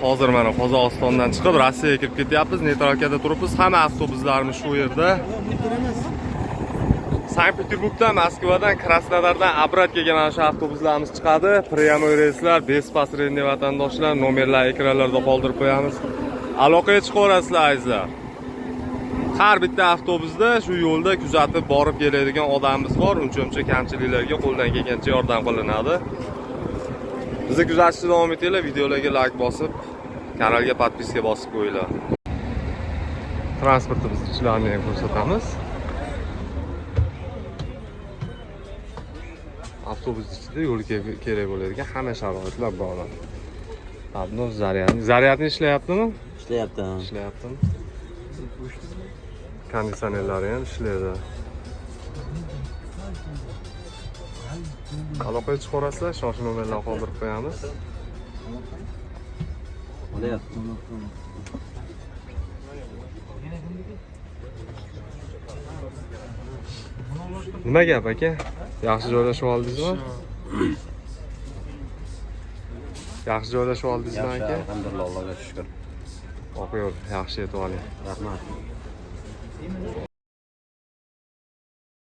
Hozir mana Qozog'istondan chiqib Rossiyaga kirib ketyapmiz. Neytralkada turibmiz. Hamma avtobuslarimiz shu yerda. Sankt-Peterburgdan, Moskvadan, Krasnodardan Abrat kelgan mana shu avtobuslarimiz chiqadi. Pryamoy reyslar, bespasredniy vatandoshlar, nomerlarni ekranlarda qoldirib qo'yamiz. Aloqaga chiqaverasizlar azizlar. Har bitta avtobusda shu yo'lda kuzatib borib keladigan odamimiz bor. Uncha-muncha kamchiliklarga qo'ldan kelgancha yordam qilinadi. Bizni kuzatishda davom etinglar, videolarga like bosib, kanalga podpiska bosib qo'yinglar. Transportimiz ichilarini ham ko'rsatamiz. Avtobus ichida yo'lga kerak bo'ladigan hamma sharoitlar bor. Abno zaryadni ishlayaptimi? Ishlayapti. Ishlayaptimi? Konditsionerlari ham ishlaydi. Aloqaga chiqaverasizlar, shoshiling nomerlarni qoldirib qo'yamiz. Bo'lyapti. Nima gap aka? Yaxshi joylashib oldingizmi? Yaxshi joylashib oldingizmi aka? Alhamdulillah, Allohga shukr. O'q yo'l, yaxshi yetib oling. Rahmat.